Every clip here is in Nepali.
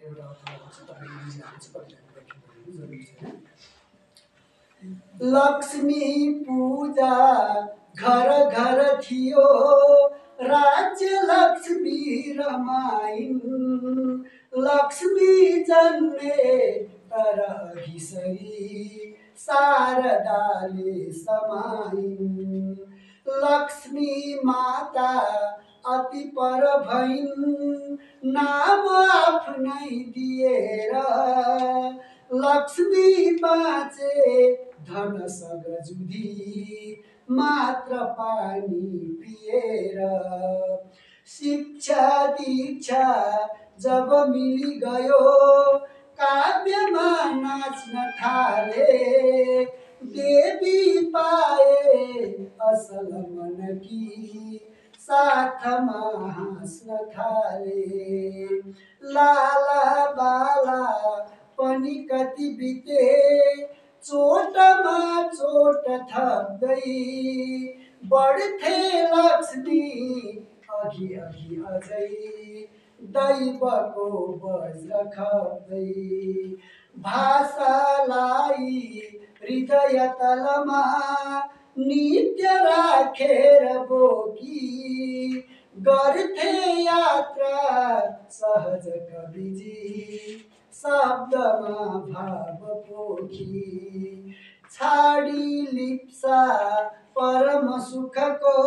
एउटा अर्थमा छ तपाईले बुझिहाल्नुहुन्छ कविताको व्याख्या गर्नु जरुरी छैन। लक्ष्मी पूजा घर घर थियो राज्य लक्ष्मी रमाइन् लक्ष्मी जन्मे तर घिसरी शारदाले समाइन् लक्ष्मी माता अति पर भइन् नाम आफ्नै दिएर लक्ष्मी बाँचे धन सगजुदी मात्र पानी पिएर शिक्षा दीक्षा जब मिली गयो काव्यमा नाच्न थाले देवी पाए असल मनकी साथमा हाँस्न थाले लाला बाला पनि कति बिते चोटमा चोट थप्दै बढ्थे लक्ष्मी अघि अघि अझै दैवको वज्र खप्दै भाषालाई हृदय तलमा नित्य राखेर बोकी गर्थे यात्रा सहज कविजी शब्दमा भाव पोखी छाडी लिप्सा परम सुखको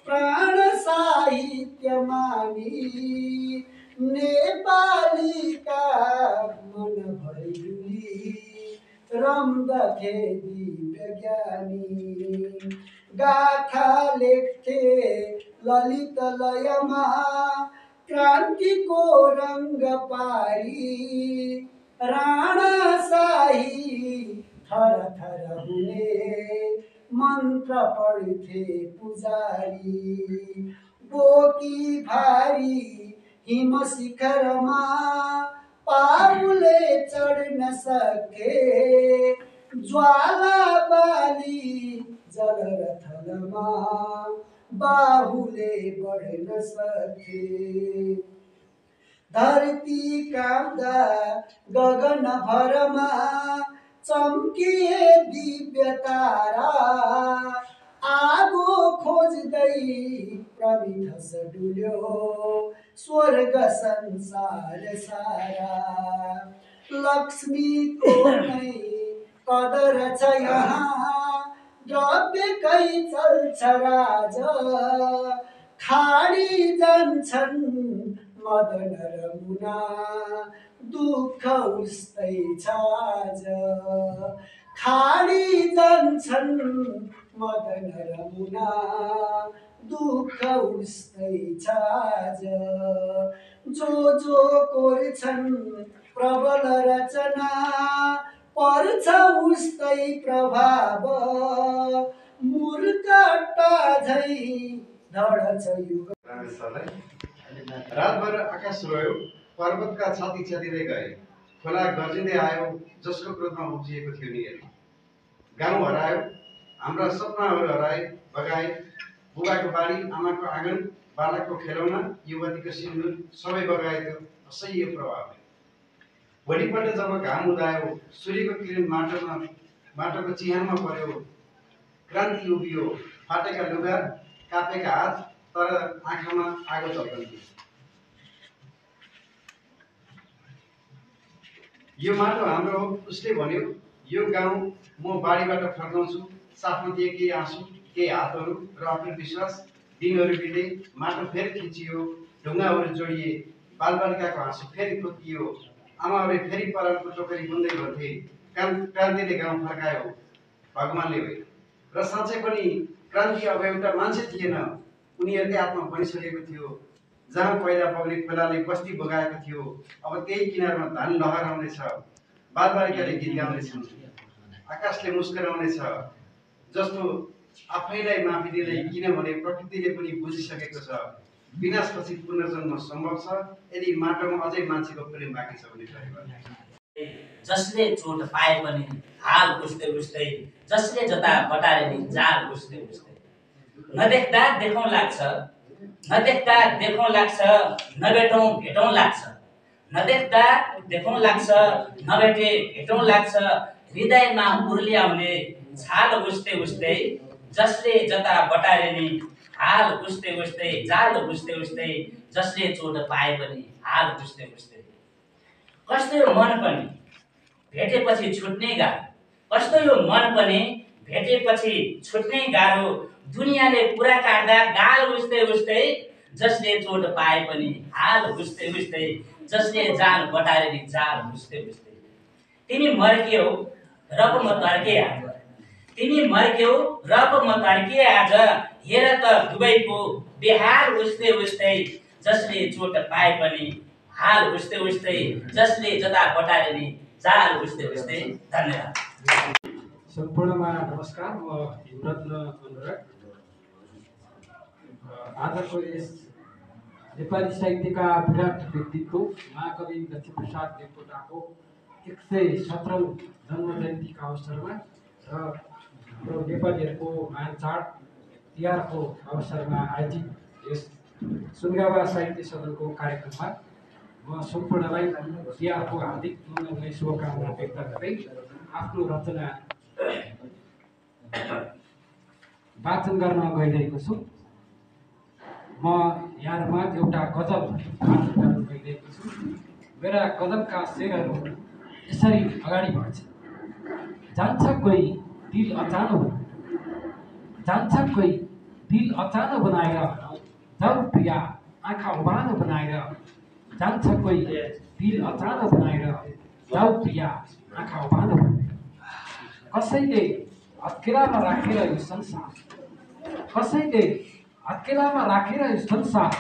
प्राण साहित्य मानी नेपालीका मन भरि डुली रम्दथे दिव्य ज्ञानी गाथा लेख्थे ललित लयमा क्रान्तिको रङ्ग पारी राणा शाही थर थर हुने मन्त्र पढ्थे पुजारी बोकी भारी हिम शिखरमा पाउले चढ्न सके ज्वाला बाली जलरथलमा बाहुले बढ्न सके धरती काप्दा गगन भरमा चम्किए दिव्य तारा आगो खोज्दै प्रमिथस डुल्यो स्वर्ग संसार सारा लक्ष्मीको नै कदर छ यहाँ द्रव्यकै चल्छ राज खाडी जान्छन् मदन र मुना दुःख उस्तै छ आज खाडी जान्छन् मदन र मुना दुःख उस्तै छ आज जो कोर्छन् प्रबल रचना पर्छ उस्तै प्रभाव मूर्खता झै धडछ युग। रातभर आकाश रोयो पर्वतका छाती छेदिँदै गए खोला गर्जिँदै आयो जसको क्रोधमा उब्जिएको थियो नि गाउँ हरायो हाम्रा सपनाहरू हराए बगाए बुबाको बारी आमाको आँगन बालकको खेलौना युवतीको सिन्दुर सबै बगाएको असह्य प्रभाव भोलिपल्ट जब घाम उदायो सूर्यको किरण माटोको चिहानमा पर्यो क्रान्ति उभियो फाटेका लुगा कापेका हात तर आँखामा आगो चल्कन्थ्यो यो माटो हाम्रो हो उसले भन्यो यो गाउँ म बारीबाट फर्काउँछु साथमा दिए केही आँसु केही हातहरू र आफ्नो विश्वास दिनहरू बिते माटो फेरि खिचियो ढुङ्गाहरू जोडिए बालबालिकाको हाँसो फेरि फुत्कियो आमाहरूले फेरि परालको टोकरी बुन्दै गर्थे क्रान्तिले गाउँ फर्कायो भगवानले होइन र साँच्चै पनि क्रान्ति अब एउटा मान्छे थिएन उनीहरूले आत्मा बनिसकेको थियो जहाँ पहिला बग्ने खोलाले बस्ती बगाएको थियो अब त्यही किनारमा धान लहराउँदैछ बालबालिकाले गीत गाउँदैछन् आकाशले मुस्कुराउँदैछ जस्तो आफैलाई माफी दिँदै किनभने प्रकृतिले पनि बुझिसकेको छ विनाशपछि पुनर्जन्म सम्भव छ यदि माटोमा अझै मान्छेको प्रेम बाँकी छ भने जसले चोट पाए पनि हाल बुझ्दै बुझ्दै जसले जता बटारे नि जाल बुझ्दै बुझ्दै नदेख्दा देखौँ लाग्छ नभेटौँ भेटौँ लाग्छ नदेख्दा देखौँ लाग्छ, नभेटे भेटौँ लाग्छ, हृदयमा उर्ल्याउने छाल बुझ्दै बुझ्दै, जसले जता बटारे नि हाल बुझ्दै बुझ्दै, जाल बुझ्दै बुझ्दै, जसले चोट पाए पनि हाल बुझ्दै बुझ्दै। कस्तो यो मन पनि भेटेपछि छुट्ने गाह्रो, कस्तो यो मन पनि भेटेपछि छुट्ने गाह्रो, दुनियाँले कुरा काट्दा गाल बुझ्दै बुझ्दै, जसले चोट पाए पनि हाल बुझ्दै बुझ्दै, जसले जाल बटारे नि जाल बुझ्दै बुझ्दै। तिमी मर्क्यौ र पो म तर्के आज, तिमी मर्क्यौ र पो म तर्के आज, हेर त दुवैको बेहाल बुझ्दै बुझ्दै, जसले चोट पाए पनि हाल बुझ्दै बुझ्दै, जसले जता बटारे नि जाल बुझ्दै बुझ्दै। धन्यवाद। सम्पूर्णमा नमस्कार। म हिमरत्न अनुराग। आजको यस नेपाली साहित्यका विराट व्यक्तित्व महाकवि लक्ष्मीप्रसाद देवकोटाको 117औं जन्म जयन्तीका अवसरमा र हाम्रो नेपालीहरूको महान चाड तिहारको अवसरमा आयोजित यस सुनगावा साहित्य सदनको कार्यक्रममा म सम्पूर्णलाई तिहारको हार्दिक मङ्गलमय शुभकामना व्यक्त गर्दै आफ्नो रचना वाचन गर्न गइरहेको छु। म यहाँहरूमा एउटा गजल वाचन गर्न गइरहेको छु। मेरा गजलका शेरहरू यसरी अगाडि बढ्छ। जान्छ कोही दिल अचानो, जान्छ कोही दिल अचानो बनाएर, जाऊ प्रिया आँखा उभानो बनाएर, जान्छ कोही दिल अचानो बनाएर, जाऊ प्रिया आँखा उभानो बनाएर। कसैले हत्केलामा राखेर यो संसार, कसैले हत्केलामा राखेर यो संसार,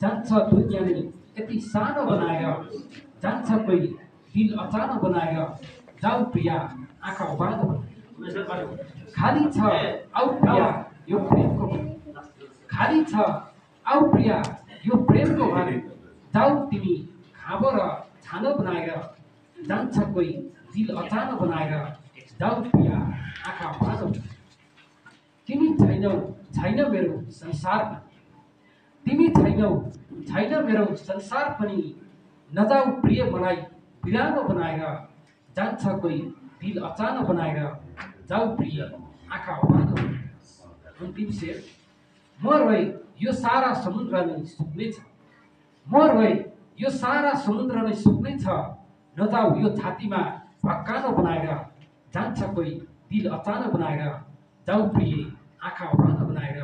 जान्छ दुनियाँले यति सानो बनाएर, जान्छ कोही दिल अचानो बनाएर, जाऊ प्रिया आँखा उभानो बनाएर। खाली छ आऊ प्रिया यो प्रेमको घर, खाली छ आऊ प्रिया यो प्रेमको घर, जाऊ तिमी खाँबो र छानो बनाएर, जान्छ कोही दिल अचानो बनाएर, जाऊ प्रिया आँखा उभानो बनाएर। तिमी छैनौ छैन मेरो संसार, तिमी छैनौ छैन मेरो संसार पनि, नजाऊ प्रिय मलाई बिरानो बनाएर, जान्छ कोही दिल अचानो बनाएर, जाऊ प्रिय आँखा उभानो बनाएर। अन्तिम शेर। म रोए यो सारा समुद्र नै सुक्नेछ, म रोए यो सारा समुद्र नै सुक्नेछ, नजाऊ यो छातीमा भक्कानो बनाएर, जान्छ कोही दिल अचानो बनाएर, जाऊ प्रिय आँखा उभानो बनाएर,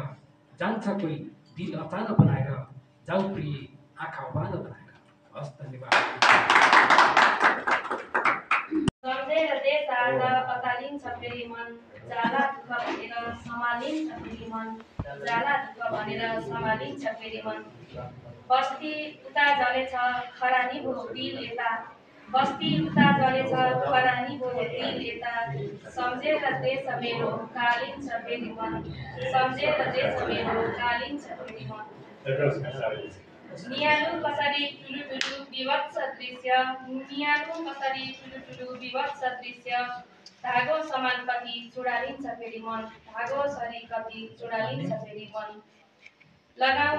जान्छ कोही दिल अचानो बनाएर, जाऊ प्रिय आँखा उभानो बनाएर। हस्, धन्यवाद। सम्झेर देश आज अतालिन्छ फेरि मन, जाला दुःख भनेर सम्हालिन्छ फेरि मन, जाला दुःख भनेर सम्हालिन्छ फेरि मन। बस्ती उता जलेछ खरानी भो दिल यता, बस्ती उता जलेछ खरानी भो दिल यता, सम्झेर देश मेरो कालिन्छ फेरि मन, सम्झेर देश मेरो कालिन्छ फेरि मन। नियालु कसरी ठुलु ठुलु विभत्स दृश्य, नियालु कसरी ठुलु ठुलु विभत्स दृश्य, धागो समान कति चुडालिन्छ फेरि मन, धागो सरी कति चुडालिन्छ फेरि मन। लगाऊ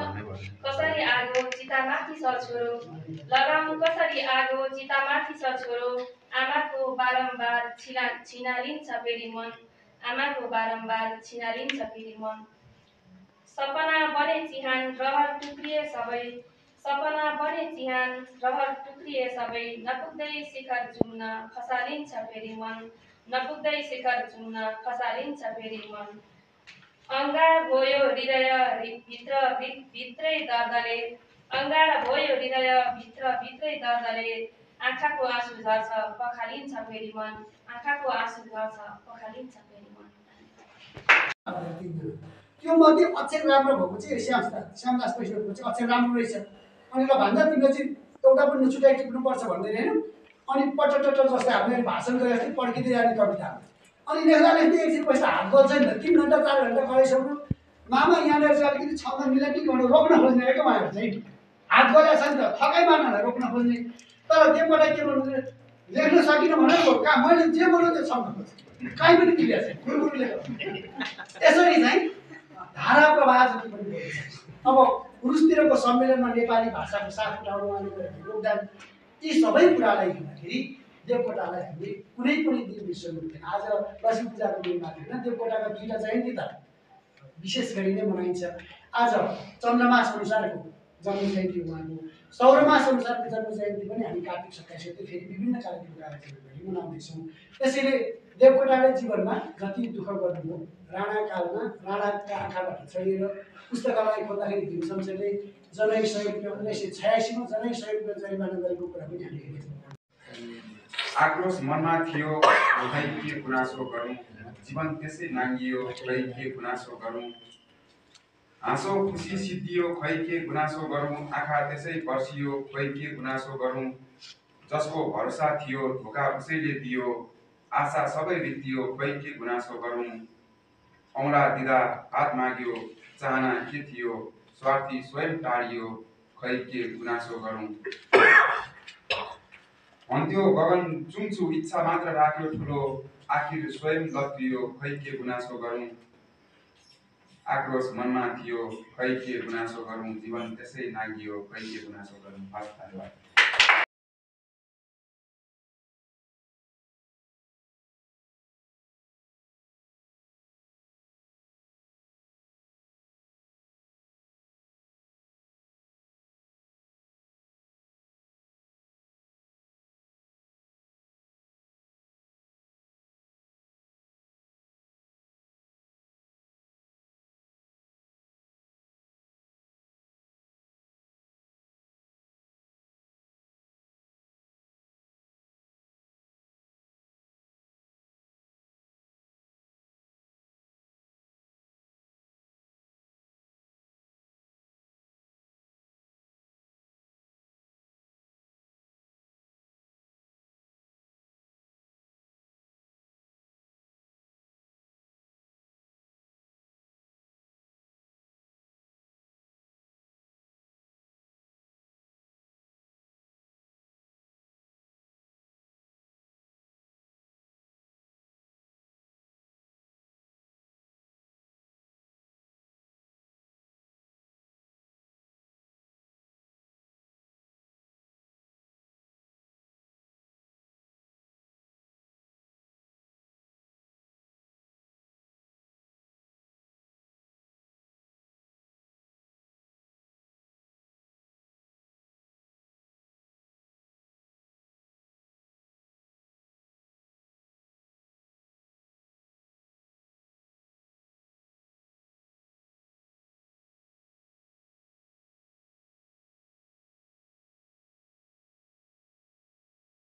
कसरी आगो चितामाथि छ छोरो, लगाऊ कसरी आगो चितामाथि छ छोरो, आमाको बारम्बार छिनालिन्छ फेरि मन, आमाको बारम्बार छिनालिन्छ फेरि मन। सपना बने चिहान रहर टुक्रिए सबै, सपना बने चिहान रहर टुक्रिए सबै, नपुग्दै शिखर चुम्न खसालिन्छ फेरि मन, नपुग्दै शिखर चुम्न खसालिन्छ फेरि मन। अङ्गार भयो हृदय भित्र भित्रै दर्दले, अङ्गार भयो हृदय भित्र भित्रै दर्दले, आँखाको आँसु झर्छ पखालिन्छ फेरि मन, आँखाको आँसु झर्छ पखालिन्छ फेरि मन। त्यो मध्ये अक्षर राम्रो भएको चाहिँ श्यामदास पैसाको चाहिँ अक्षर राम्रो रहेछ। अनि ल भन्दा तिमीले चाहिँ एउटा पनि नछुटाइ टिप्नुपर्छ भन्दैन होइन। अनि पटटट जस्तै हामीले भाषण गरे जस्तै पड्किँदै जाने कविता। अनि लेख्दा लेख्दै एकछिन पैसा हात गल्छ नि त, 3 घन्टा 4 घन्टा गइसक्नु मामा यहाँनिर चाहिँ अलिकति छन्द मिलाइ भनेर रोक्न खोज्ने क्या उहाँहरू चाहिँ। हात गलेको छ नि त, थकै मार्नलाई रोक्न खोज्ने। तर त्योबाट के भन्नु लेख्न सकिनँ भनेर कहाँ मैले जे बोल्नु त्यो छन्द खोज्छु, काहीँ पनि मिलेको छैन गुरुले। यसरी चाहिँ धारा प्रवाह जति पनि बोल्छ। अब रुसतिरको सम्मेलनमा नेपाली भाषाको साथ उठाउनु उहाँले गरेको योगदान यी सबै कुरालाई हेर्दाखेरि देवकोटालाई हामीले कुनै पनि दिन बिर्सनु हुँदैन। आज लक्ष्मी पूजाको दिन मात्र होइन, देवकोटाका 2टा जयन्ती त विशेष गरी नै मनाइन्छ। आज चन्द्रमास अनुसारको जन्म जयन्ती उहाँको, सौरमास अनुसारको जन्म जयन्ती पनि हामी कार्तिक 27 गते फेरि विभिन्न कार्यक्रम गरी मनाउँदैछौँ। त्यसैले देवकोटाले जीवनमा जति दुःख गर्नुभयो, राणाकालमा राणाका आँखाबाट चढेर पुस्तकालय खोज्दाखेरि भीमशमशेरले जनै 100 रुपियाँ 1986 मा जनै 100 रुपियाँ जरिमाना गरेको कुरा पनि हामीले हेरेका छौँ। आक्रोश मनमा थियो, खै के गुनासो गरौँ, जीवन त्यसै नाङ्गियो, खै के गुनासो गरौँ। हाँसो खुसी सिद्धियो, खै के गुनासो गरौँ, आँखा त्यसै बर्सियो, खै के गुनासो गरौँ। जसको भरोसा थियो धोका उसैले दियो, आशा सबै रित्तियो, खै के गुनासो गरौँ। औँला दिँदा हात माग्यो, चाहना के थियो, स्वार्थी स्वयं टाढियो, खै के गुनासो गरौँ। भन्थ्यो गगन चुम्छु, इच्छा मात्र राख्यो ठुलो, आखिर स्वयं लत्रियो, खै के गुनासो गरौँ। आक्रोश मनमा थियो, खै के गुनासो गरौँ, जीवन त्यसै नागियो, खै के गुनासो गरौँ। हस्, धन्यवाद।